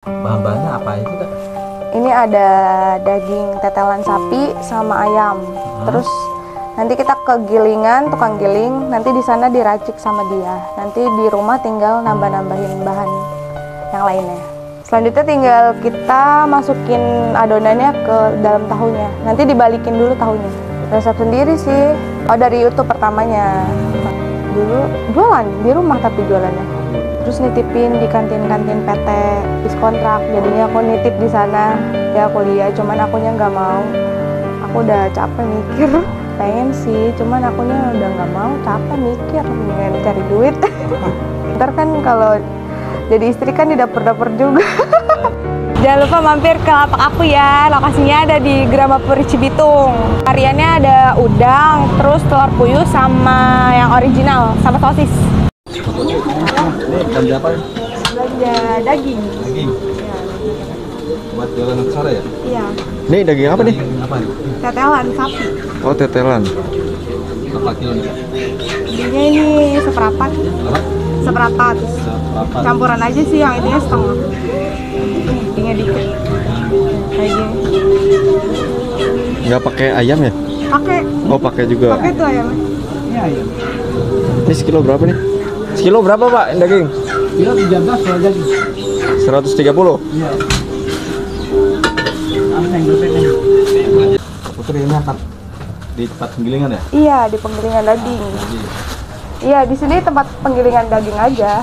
Bahan-bahannya apa itu Kak? Ini ada daging tetelan sapi sama ayam. Terus nanti kita ke gilingan, tukang giling. Nanti di sana diracik sama dia. Nanti di rumah tinggal nambah-nambahin bahan yang lainnya. Selanjutnya tinggal kita masukin adonannya ke dalam tahunya. Nanti dibalikin dulu tahunya. Resep sendiri sih. Oh, dari YouTube pertamanya. Dulu jualan di rumah tapi jualannya. Terus nitipin di kantin-kantin PT, diskontrak. Jadinya aku nitip di sana. Ya kuliah, cuman akunya nggak mau. Aku udah capek mikir. Pengen sih, cuman akunya udah nggak mau, capek mikir, pengen cari duit. Ntar kan kalau jadi istri kan di dapur-dapur juga. Jangan lupa mampir ke lapak aku ya, lokasinya ada di Gramapuri Cibitung. Variannya ada udang, terus telur puyuh sama yang original, sama sosis. Ini belanja apa? Belanja daging. Daging? Ya. Buat jualan nanti sore ya? Iya, Ini daging apa nih? Daging apa nih? tetelan sapi. Oh, tetelan. Berapa kilo nih? Dagingnya ini seperapat. Apa? Seperapat. Seberapa? Campuran aja sih, yang itunya setengah. Dagingnya dikit. Kayak gini. Nggak pakai ayam ya? Pakai. Oh, pakai juga. Pakai tuh ayamnya. Iya, iya. Ini sekilo berapa nih? Sekilo berapa, Pak, daging? Kilo 13 kalau jadi. 130. Iya. Apa yang berbeda? Putri ini akan di tempat penggilingan ya? Iya, di penggilingan daging. Iya, di sini tempat penggilingan daging aja.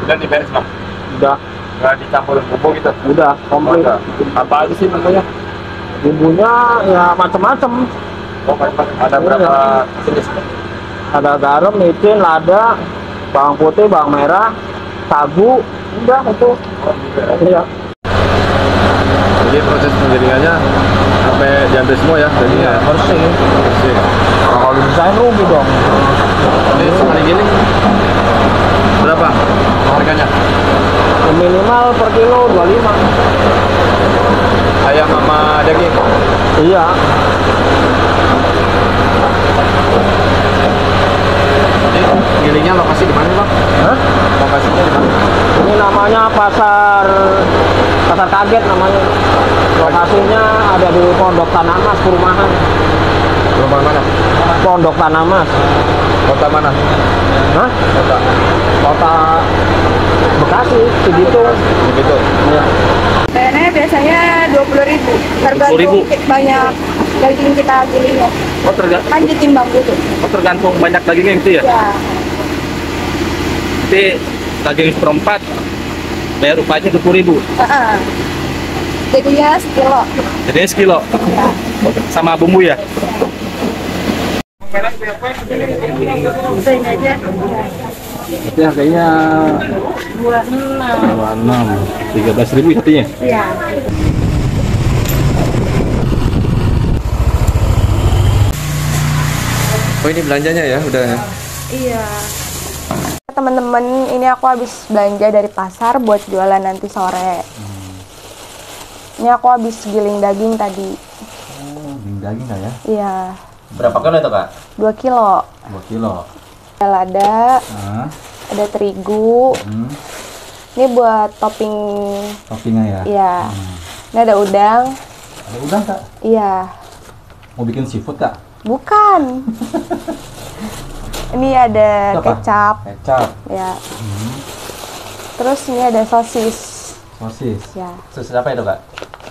Udah diberes Bang? Udah. Nggak dicampur bumbu gitu? Udah, komplit. Apa aja sih bumbunya? Bumbunya ya macam-macam. Oh, ada berapa jenis? Ada garam, micin, lada, bawang putih, bawang merah, sagu. Udah itu. Iya. Jadi proses penggilingannya sampai diambil semua ya? Dagingnya ya? Bersih. Bersih. Nah, kalau misalnya rugi dong. Ini sekali giling berapa harganya? Minimal per kilo 25. Ayam sama daging? Iya. Jadi gilingnya lokasi di mana Bang? Hah? Lokasinya di mana? Ini namanya pasar kaget namanya. Lokasinya ada di Pondok Tanah Mas, perumahan. Rumah mana? Pondok Tanah Mas. Kota mana? Hah? Kota Kota Bekasi, Cibitung. begitu. Iya. Bayarnya biasanya 20.000. Tergantung 20.000? banyak daging kita gilingnya. Oh, Kan ditimbang gitu. tergantung banyak dagingnya gitu ya? Ya. Jadi daging seperempat bayar upahnya 20.000. Jadinya sekilo. Jadi sekilo Ya. sama bumbu ya? Usahain aja. Itu harganya 26. 13.000 satunya. Iya. Oh, ini belanjanya ya, udah ya. Iya. Teman-teman, ini aku habis belanja dari pasar buat jualan nanti sore. Ini aku habis giling daging tadi. Oh, daging nggak ya? Iya, Berapa kilo itu Kak? 2 kilo. 2 kilo. Ada lada, Nah, ada terigu. Ini buat topping. toppingnya ya? Iya. Ini ada udang. Ada udang Kak? Iya. Mau bikin seafood Kak? Bukan. Ini ada Itu apa? kecap. Kecap, Ya. Terus ini ada sosis. sosis. Ya. Sosis apa itu Kak?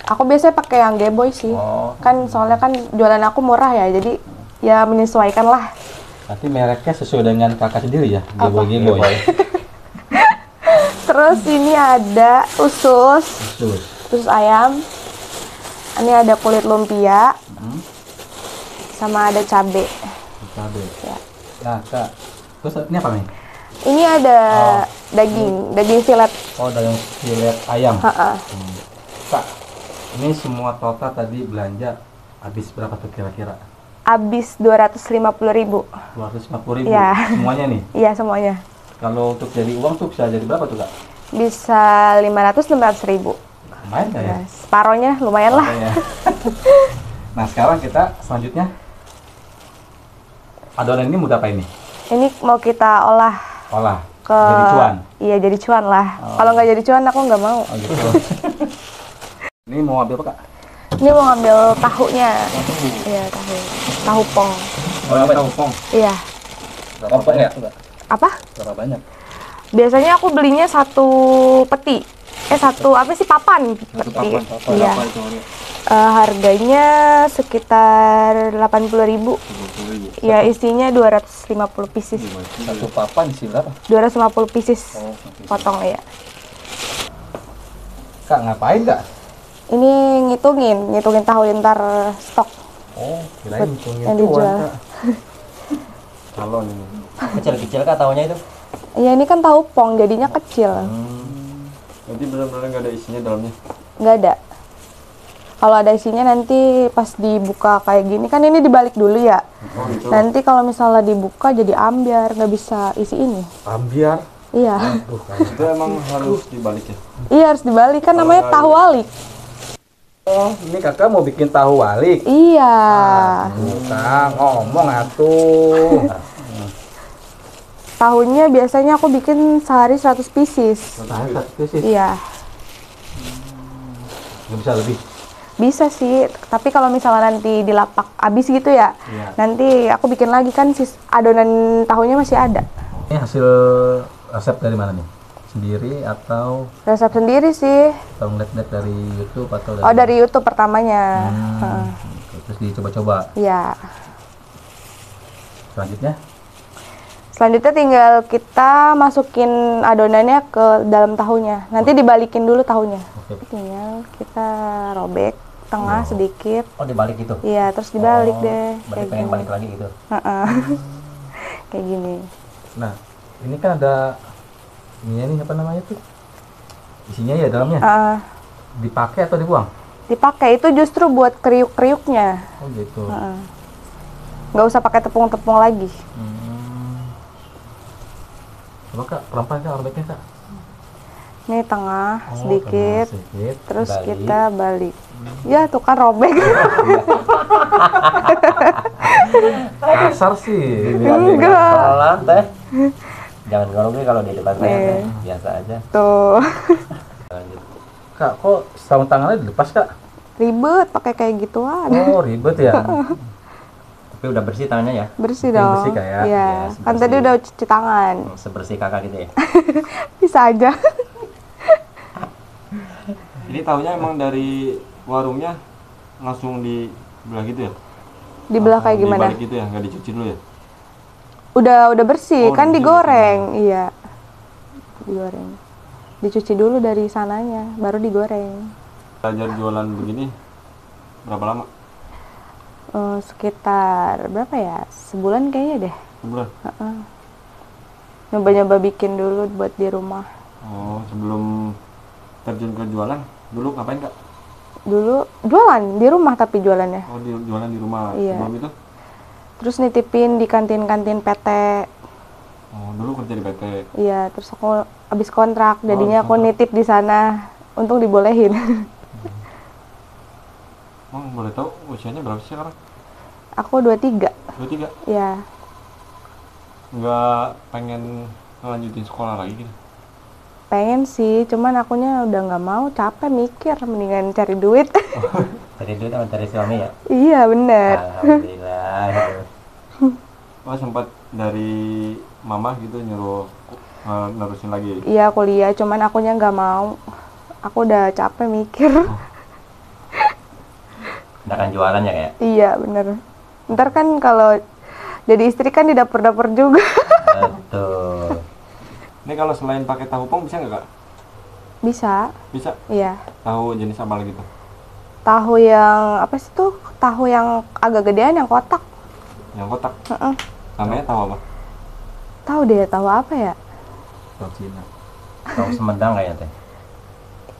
Aku biasanya pakai yang Geboy sih. Oh. Kan soalnya kan jualan aku murah ya, jadi ya menyesuaikan lah. Berarti mereknya sesuai dengan kakak sendiri ya? Apa? Geboy. Terus ini ada usus Sus. ayam. Ini ada kulit lumpia. Sama ada cabe. Cabai. Ya. Nah Kak, terus ini apa nih? Ini ada daging filet. Oh, daging filet ayam. Ha-ha. Kak, Ini semua total tadi belanja habis berapa tuh kira-kira? Habis 250.000. 250.000 Iya. semuanya nih. Iya semuanya. Kalau untuk jadi uang tuh bisa jadi berapa tuh kak? Bisa 500-600.000. Lumayan nggak ya? Nah, separohnya lumayan lah. Makanya. Nah sekarang kita selanjutnya adonan ini mau apa ini? Ini mau kita olah Olah. ke Jadi cuan. Iya jadi cuan lah. Oh. Kalau nggak jadi cuan aku nggak mau. Oh gitu. Ini mau ambil apa kak? Ini mau ngambil tahunya. Iya tahu pong. Oh ini tahu pong. Iya. Berapa banyak? Apa? Berapa banyak? Biasanya aku belinya satu peti. Satu apa sih papan? Peti. Iya. Berapa itu harga? Harganya sekitar 80.000. Ya isinya 250 pieces. Satu papan isi berapa? 250 pieces. Potong ya. Kak ngapain kak? Ini ngitungin tahu ntar stok Oh kirain hitungin yang cuan dijual. kak. Calon ini. Kecil-kecil kak tahunya itu? Iya ini kan tahu pong jadinya kecil. Nanti benar-benar nggak ada isinya dalamnya. Nggak ada. Kalau ada isinya nanti pas dibuka kayak gini kan ini dibalik dulu ya. Oh gitu. Nanti kalau misalnya dibuka jadi ambiar nggak bisa isi ini. Ambiar. Iya. Itu emang harus dibalik ya. Iya harus dibalik kan namanya tahu walik. Oh ini kakak mau bikin tahu walik. Iya. Kak ngomong atuh. Tahunya biasanya aku bikin sehari 100 pieces. Sih. Iya. Nggak bisa lebih. Bisa sih, tapi kalau misalnya nanti dilapak habis gitu ya, Iya. nanti aku bikin lagi kan adonan tahunya masih ada. Ini hasil resep dari mana nih? Sendiri atau Resep sendiri sih. ngeliat-ngeliat dari YouTube atau Oh dari YouTube pertamanya. Heeh. Terus dicoba-coba. Iya. Selanjutnya Selanjutnya tinggal kita masukin adonannya ke dalam tahunya. Nanti dibalikin dulu tahunya. Oke. Tinggal kita robek tengah sedikit. Oh dibalik gitu? Iya, terus dibalik Oh, deh. Berarti Kayak pengen gini. balik lagi gitu? Heeh. Kayak gini. Nah, ini kan ada ini apa namanya tuh? Isinya ya dalamnya. Heeh. Dipakai atau dibuang? Dipakai itu justru buat kriuk-kriuknya. Oh gitu. Heeh. Nggak usah pakai tepung-tepung lagi. Coba kak, pelan-pelan kak robeknya kak. Ini tengah Oh, sedikit, tengah sedikit. terus balik. kita balik. Ya tuh kan robek. Kasar sih. Enggak. Pelan teh. Jangan grogi kalau di depan saya Iya. teh. Biasa aja. Tuh Lanjut. Kak, kok sarung tangannya dilepas kak? ribet pakai kayak gituan. Oh ribet ya. Tapi udah bersih tangannya ya? Bersih Yang dong. bersih, Kak, ya? Iya. Yes, Kan bersih. tadi udah cuci tangan. Sebersih kakak gitu ya? Bisa aja. Ini tahunya emang dari warungnya langsung dibelah gitu ya? Dibelah kayak gimana? Dibalik gitu ya, nggak dicuci dulu ya? Udah bersih, Oh, kan udah bersih, digoreng. Iya. Digoreng. Dicuci dulu dari sananya, baru digoreng. Belajar jualan begini berapa lama? Sekitar berapa ya? Sebulan kayaknya deh. Sebulan? Nyoba-nyoba bikin dulu buat di rumah. Oh, sebelum terjun ke jualan, dulu ngapain kak? Dulu jualan di rumah tapi jualannya. Oh, jualan di rumah. Iya. Sebelum itu? Terus nitipin di kantin-kantin PT. Oh, dulu kerja di PT. Iya, terus aku habis kontrak, jadinya habis aku nitip di sana. Untung dibolehin. Oh, boleh tahu usianya berapa sih sekarang? Aku 23. 23? Ya, Nggak pengen ngelanjutin sekolah lagi gitu? pengen sih, cuman akunya udah nggak mau, capek mikir, mendingan cari duit. Cari duit sama cari suami ya? Iya, bener. Alhamdulillah gitu. Oh, sempat dari mama gitu nyuruh nerusin lagi? Iya, kuliah, cuman akunya nggak mau. Aku udah capek mikir. Nggak akan jualan ya kayak? Iya, bener. Ntar kan kalau jadi istri kan di dapur-dapur juga. Betul. Ini kalau selain pakai tahu pong bisa nggak kak? Bisa, Bisa? iya. Tahu jenis apa lagi tuh? Tahu yang, apa sih tuh? Tahu yang agak gedean, yang kotak. Yang kotak? Heeh. Namanya tahu apa? Tahu deh, tahu apa ya? Tahu Cina. Tahu Semedang kayaknya teh.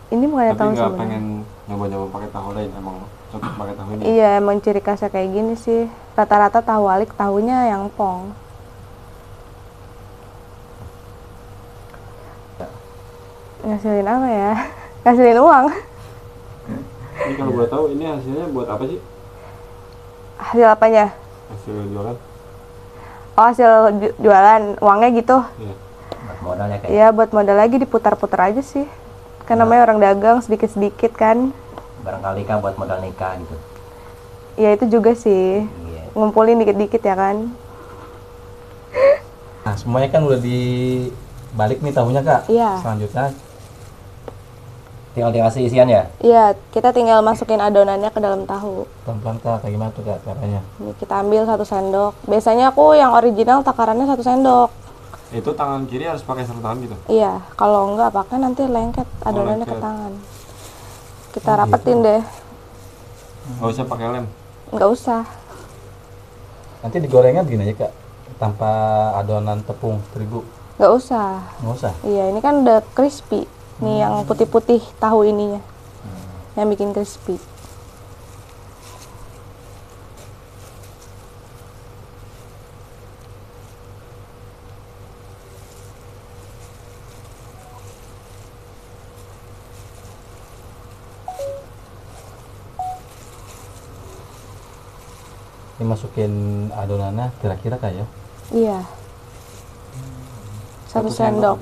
Ini bukannya Tapi tahu nggak sebenarnya. pengen nyoba-nyoba pakai tahu lain, emang cocok pakai tahu ini. Iya, emang ciri khasnya kayak gini sih. Rata-rata tahu alik tahunya yang pong. Ngasilin apa ya? Ngasilin uang. Ini kalau boleh tahu ini hasilnya buat apa sih? Hasil apanya? Hasil jualan? Oh, hasil jualan uangnya gitu. Iya. Buat modalnya kayak Iya, buat modal lagi diputar-putar aja sih. Kan namanya orang dagang sedikit-sedikit kan. barangkali kah buat modal nikah gitu. Ya itu juga sih. Iya. Ngumpulin dikit-dikit ya kan. Nah, semuanya kan udah dibalik nih tahunya, Kak. Iya. Selanjutnya Tinggal dikasih isian ya. Iya, kita tinggal masukin adonannya ke dalam tahu. pelan-pelan, Kak, kayak gimana tuh, Kak, caranya? Ini kita ambil 1 sendok. Biasanya aku yang original takarannya 1 sendok. Itu tangan kiri harus pakai sarung tangan gitu. Iya, kalau enggak pakai nanti lengket adonannya ke lengket. tangan. Kita rapetin deh. Nggak usah pakai lem. Nggak usah. Nanti digorengnya begini aja, Kak, tanpa adonan tepung terigu. Nggak usah. Nggak usah. Iya, ini kan udah crispy. Nih yang putih-putih tahu ininya. Yang bikin crispy. Ini masukin adonannya kira-kira, Kak, ya? Iya. 1 sendok.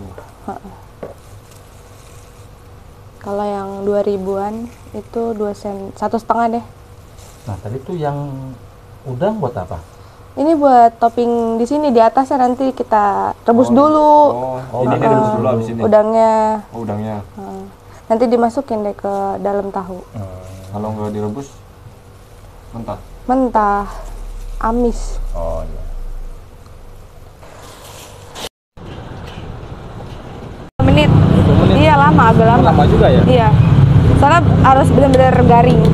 Kalau yang 2000-an itu 1,5 deh. Nah, tadi tuh yang udang buat apa? Ini buat topping di sini di atasnya nanti kita rebus dulu. Oh, ini direbus dulu abis ini. Udangnya. Oh, udangnya. Nanti dimasukin deh ke dalam tahu. Kalau nggak direbus, mentah. Mentah. Amis. Oh iya. Menit. Iya lama, agak lama. Lama juga ya? Iya. Soalnya harus benar-benar garing.